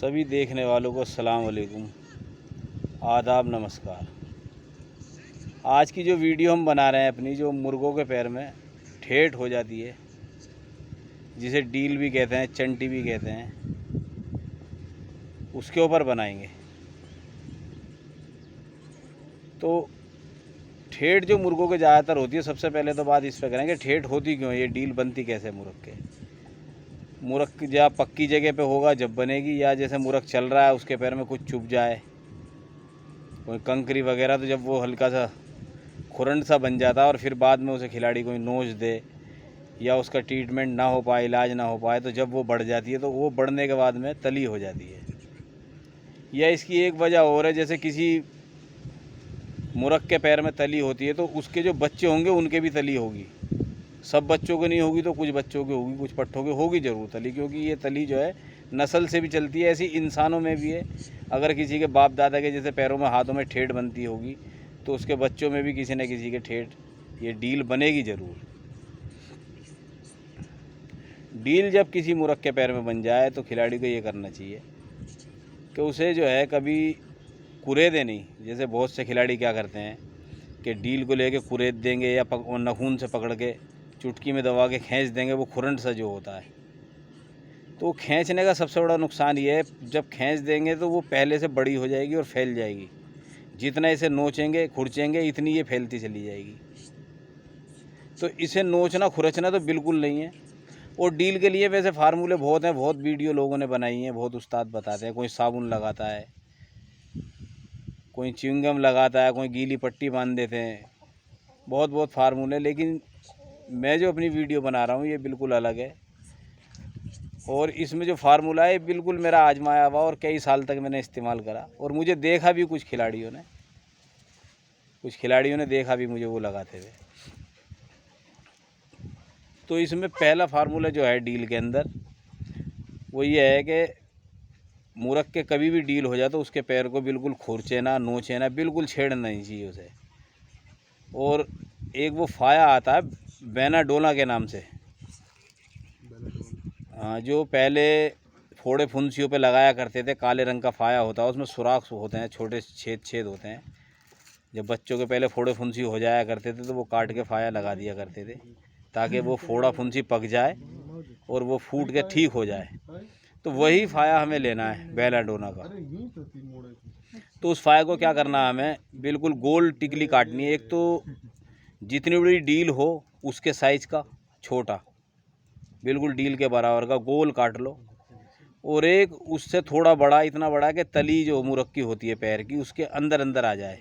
सभी देखने वालों को अस्सलाम वालेकुम, आदाब, नमस्कार। आज की जो वीडियो हम बना रहे हैं अपनी, जो मुर्गों के पैर में ठेठ हो जाती है, जिसे डील भी कहते हैं, चंटी भी कहते हैं, उसके ऊपर बनाएंगे। तो ठेठ जो मुर्गों के ज़्यादातर होती है, सबसे पहले तो बात इस पर करेंगे ठेठ होती क्यों, ये डील बनती कैसे मुर्ग के। मुर्ग या पक्की जगह पे होगा जब बनेगी, या जैसे मुर्ग चल रहा है उसके पैर में कुछ चुभ जाए, कोई कंकरी वगैरह, तो जब वो हल्का सा खुरंड सा बन जाता है और फिर बाद में उसे खिलाड़ी कोई नोच दे या उसका ट्रीटमेंट ना हो पाए, इलाज ना हो पाए, तो जब वो बढ़ जाती है तो वो बढ़ने के बाद में तली हो जाती है। या इसकी एक वजह और है, जैसे किसी मुर्ग के पैर में तली होती है तो उसके जो बच्चे होंगे उनके भी तली होगी। सब बच्चों को नहीं होगी तो कुछ बच्चों की होगी, कुछ पट्ठों की होगी ज़रूर तली, क्योंकि ये तली जो है नस्ल से भी चलती है। ऐसी इंसानों में भी है, अगर किसी के बाप दादा के जैसे पैरों में हाथों में ठेठ बनती होगी तो उसके बच्चों में भी किसी न किसी के ठेठ, ये डील बनेगी ज़रूर। डील जब किसी मुर्ग के पैर में बन जाए तो खिलाड़ी को ये करना चाहिए कि उसे जो है कभी कुरेदे नहीं। जैसे बहुत से खिलाड़ी क्या करते हैं कि डील को लेके कुरेद देंगे या नाखून से पकड़ के चुटकी में दबा के खींच देंगे, वो खुरंट सा जो होता है। तो खींचने का सबसे बड़ा नुकसान ये है, जब खींच देंगे तो वो पहले से बड़ी हो जाएगी और फैल जाएगी। जितना इसे नोचेंगे खुरचेंगे इतनी ये फैलती चली जाएगी। तो इसे नोचना खुरचना तो बिल्कुल नहीं है। और डील के लिए वैसे फार्मूले बहुत हैं, बहुत वीडियो लोगों ने बनाई हैं, बहुत उस्ताद बताते हैं। कोई साबुन लगाता है, कोई च्युइंगम लगाता है, कोई गीली पट्टी बांध देते हैं, बहुत बहुत फार्मूले। लेकिन मैं जो अपनी वीडियो बना रहा हूँ ये बिल्कुल अलग है, और इसमें जो फार्मूला है बिल्कुल मेरा आजमाया हुआ और कई साल तक मैंने इस्तेमाल करा, और मुझे देखा भी कुछ खिलाड़ियों ने देखा भी मुझे वो लगाते हुए। तो इसमें पहला फार्मूला जो है डील के अंदर, वो ये है कि मुर्ग के कभी भी डील हो जाए तो उसके पैर को बिल्कुल खुरचे ना, नोचे ना, बिल्कुल छेड़ना नहीं चाहिए उसे। और एक वो फाया आता है बेनाडोला के नाम से, हाँ, जो पहले फोड़े फुंसियों पे लगाया करते थे, काले रंग का फाया होता है, उसमें सुराख होते हैं, छोटे छेद होते हैं। जब बच्चों के पहले फोड़े फुंसी हो जाया करते थे तो वो काट के फाया लगा दिया करते थे, ताकि वो फोड़ा फुंसी पक जाए और वो फूट के ठीक हो जाए। तो वही फाया हमें लेना है बेलाडोना का। तो उस फाया को क्या करना है, हमें बिल्कुल गोल टिकली काटनी है। एक तो जितनी बड़ी डील हो उसके साइज का छोटा, बिल्कुल डील के बराबर का गोल काट लो, और एक उससे थोड़ा बड़ा, इतना बड़ा कि तली जो मुर्ग की होती है पैर की उसके अंदर अंदर आ जाए।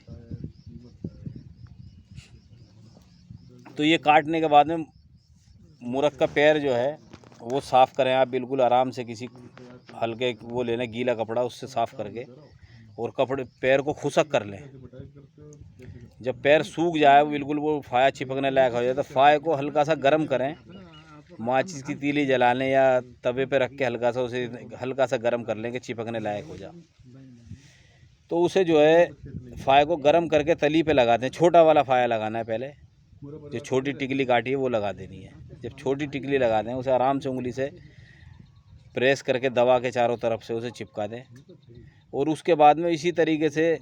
तो ये काटने के बाद में मुर्ग का पैर जो है वो साफ़ करें आप बिल्कुल आराम से, किसी हल्के वो लेना गीला कपड़ा, उससे साफ़ करके, और कपड़े पैर को खुशक कर लें। जब पैर सूख जाए बिल्कुल, वो फाया चिपकने लायक हो जाए, तो फाये को हल्का सा गर्म करें, माचिस की तीली जला लें या तवे पे रख के हल्का सा उसे हल्का सा गर्म कर लें कि चिपकने लायक हो जाए। तो उसे जो है फाये को गर्म करके तली पे लगाते हैं। छोटा वाला फाया लगाना है पहले, जो छोटी टिकली काटी है वो लगा देनी है। जब छोटी टिकली लगा दें उसे आराम से उंगली से प्रेस करके दबा के चारों तरफ से उसे चिपका दें। और उसके बाद में इसी तरीके से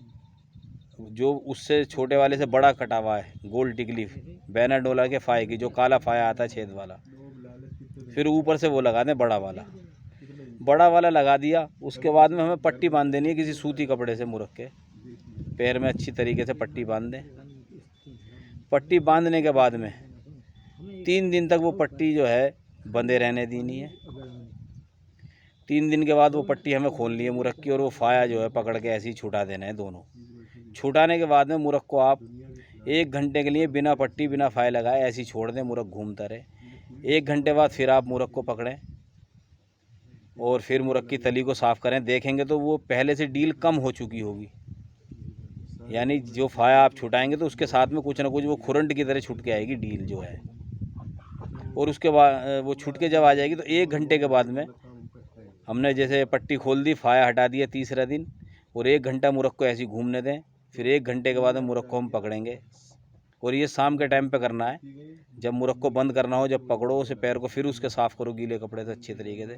जो उससे छोटे वाले से बड़ा कटा हुआ है गोल टिकली बेनाडोला के फाये की, जो काला फाया आता है छेद वाला, फिर ऊपर से वो लगा दें बड़ा वाला लगा दिया। उसके बाद में हमें पट्टी बांध देनी है किसी सूती कपड़े से, मुर्ग के पैर में अच्छी तरीके से पट्टी बांध दें। पट्टी बांधने के बाद में 3 दिन तक वो पट्टी जो है बंधे रहने देनी है। 3 दिन के बाद वो पट्टी हमें खोलनी है मुर्ग की, और वो फाया जो है पकड़ के ऐसे ही छुटा देना है दोनों। छुटाने के बाद में मुर्ग को आप 1 घंटे के लिए बिना पट्टी बिना फाया लगाए ऐसे ही छोड़ दें, मुर्ग घूमता रहे। 1 घंटे बाद फिर आप मुर्ग को पकड़ें और फिर मुर्ग की तली को साफ़ करें। देखेंगे तो वो पहले से डील कम हो चुकी होगी, यानी जो फाया आप छुटाएंगे तो उसके साथ में कुछ ना कुछ वो खुरंट की तरह छुट के आएगी डील जो है। और उसके बाद वो छुट के जब आ जाएगी तो 1 घंटे के बाद में हमने जैसे पट्टी खोल दी, फाया हटा दिया तीसरा दिन, और 1 घंटा मुर्ग को ऐसे ही घूमने दें। फिर 1 घंटे के बाद में मुर्ग को हम पकड़ेंगे और ये शाम के टाइम पे करना है, जब मुर्ग को बंद करना हो, जब पकड़ो उसे पैर को, फिर उसके साफ़ करो गीले कपड़े से अच्छे तरीके से,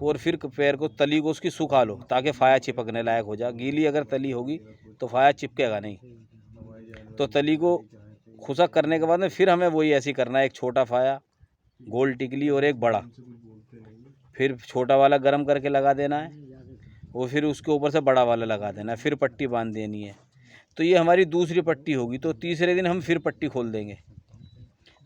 और फिर पैर को तली को उसकी सुखा लो ताकि फाया चिपकने लायक हो जाए। गीली अगर तली होगी तो फाया चिपकेगा नहीं। तो तली को खुशक करने के बाद में फिर हमें वही ऐसे करना है, एक छोटा फाया, गोल टिकली और एक बड़ा, फिर छोटा वाला गर्म करके लगा देना है और फिर उसके ऊपर से बड़ा वाला लगा देना है, फिर पट्टी बांध देनी है। तो ये हमारी दूसरी पट्टी होगी। तो तीसरे दिन हम फिर पट्टी खोल देंगे।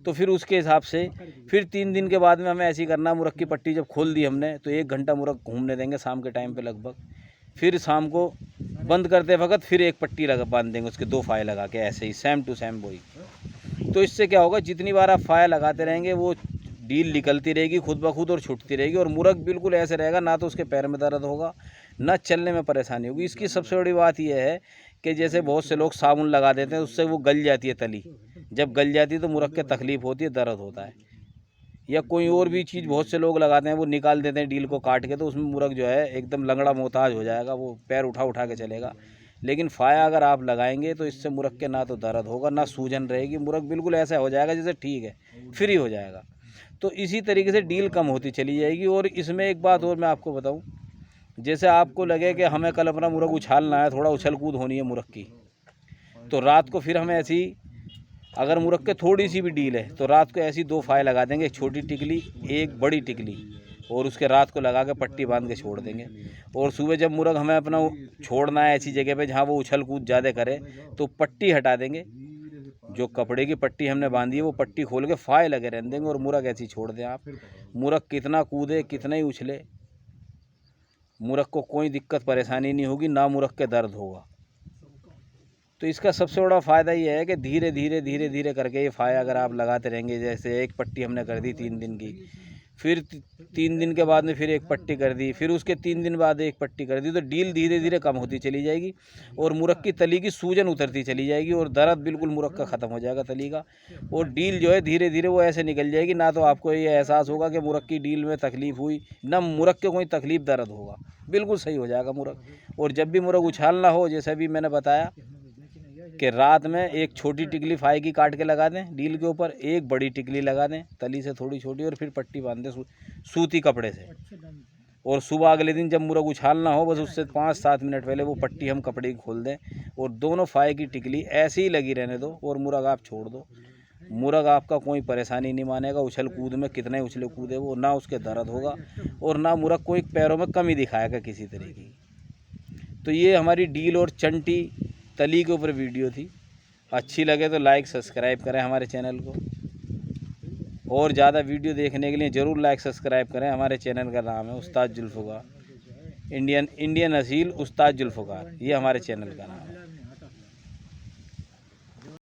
तो फिर उसके हिसाब से फिर 3 दिन के बाद में हमें ऐसी करना, मुर्ग की पट्टी जब खोल दी हमने तो 1 घंटा मुर्ग घूमने देंगे शाम के टाइम पे लगभग। फिर शाम को बंद करते वक्त फिर एक पट्टी लगा बांध देंगे उसके 2 फाये लगा के, ऐसे ही सेम टू सेम वही। तो इससे क्या होगा, जितनी बार आप फाया लगाते रहेंगे वो डील निकलती रहेगी खुद ब खुद और छूटती रहेगी, और मुर्ग बिल्कुल ऐसे रहेगा, ना तो उसके पैर में दर्द होगा ना चलने में परेशानी होगी। इसकी सबसे बड़ी बात यह है कि जैसे बहुत से लोग साबुन लगा देते हैं, उससे वो गल जाती है तली, जब गल जाती है तो मुर्ग के तकलीफ़ होती है, दर्द होता है। या कोई और भी चीज़ बहुत से लोग लगाते हैं, वो निकाल देते हैं डील को काट के, तो उसमें मुर्ग जो है एकदम लंगड़ा मोहताज हो जाएगा, वो पैर उठा उठा के चलेगा। लेकिन फाया अगर आप लगाएंगे तो इससे मुर्ग के ना तो दर्द होगा ना सूजन रहेगी, मुर्ग बिल्कुल ऐसा हो जाएगा जैसे ठीक है, फ्री हो जाएगा। तो इसी तरीके से डील कम होती चली जाएगी। और इसमें एक बात और मैं आपको बताऊं, जैसे आपको लगे कि हमें कल अपना मुर्ग उछालना है, थोड़ा उछल कूद होनी है मुर्ग की, तो रात को फिर हमें ऐसी, अगर मुर्ग के थोड़ी सी भी डील है तो रात को ऐसी 2 फाये लगा देंगे, एक छोटी टिकली एक बड़ी टिकली, और उसके रात को लगा के पट्टी बांध के छोड़ देंगे। और सुबह जब मुर्ग हमें अपना छोड़ना है ऐसी जगह पे जहाँ वो उछल कूद ज़्यादा करे, तो पट्टी हटा देंगे, जो कपड़े की पट्टी हमने बांधी है वो पट्टी खोल के फाये लगे रहने देंगे, और मुर्ग ऐसी छोड़ दें आप। मुर्ग कितना कूदे कितना ही उछले, मुर्ग को कोई दिक्कत परेशानी नहीं होगी, ना मुर्ग के दर्द होगा। तो इसका सबसे बड़ा फ़ायदा ये है कि धीरे धीरे धीरे धीरे करके ये फाया अगर आप लगाते रहेंगे, जैसे एक पट्टी हमने कर दी 3 दिन की, फिर 3 दिन के बाद में फिर एक पट्टी कर दी, फिर उसके 3 दिन बाद एक पट्टी कर दी, तो डील धीरे धीरे कम होती चली जाएगी और मुर्ग की तली की सूजन उतरती चली जाएगी और दर्द बिल्कुल मुर्ग का ख़त्म हो जाएगा तली का। और डील जो है धीरे धीरे वो ऐसे निकल जाएगी, ना तो आपको ये एहसास होगा कि मुर्ग की डील में तकलीफ़ हुई, ना मुर्ग के कोई तकलीफ़ दर्द होगा, बिल्कुल सही हो जाएगा मुर्ग। और जब भी मुर्ग उछालना हो, जैसे भी मैंने बताया कि रात में एक छोटी टिकली फाये की काट के लगा दें डील के ऊपर, एक बड़ी टिकली लगा दें तली से थोड़ी छोटी, और फिर पट्टी बांध दें सूती कपड़े से। और सुबह अगले दिन जब मुर्ग उछालना हो, बस उससे 5-7 मिनट पहले वो पट्टी हम कपड़े की खोल दें और दोनों फाये की टिकली ऐसे ही लगी रहने दो, और मुर्ग आप छोड़ दो। मुर्ग आपका कोई परेशानी नहीं मानेगा, उछल कूद में कितने उछले कूदे वो, ना उसके दर्द होगा और ना मुर्ग कोई पैरों में कमी दिखाएगा किसी तरीके की। तो ये हमारी डील और चंटी तली के ऊपर वीडियो थी। अच्छी लगे तो लाइक सब्सक्राइब करें हमारे चैनल को, और ज़्यादा वीडियो देखने के लिए ज़रूर लाइक सब्सक्राइब करें। हमारे चैनल का नाम है उस्ताद जुल्फ़कार, इंडियन असील उस्ताद जुल्फ़कार, ये हमारे चैनल का नाम है।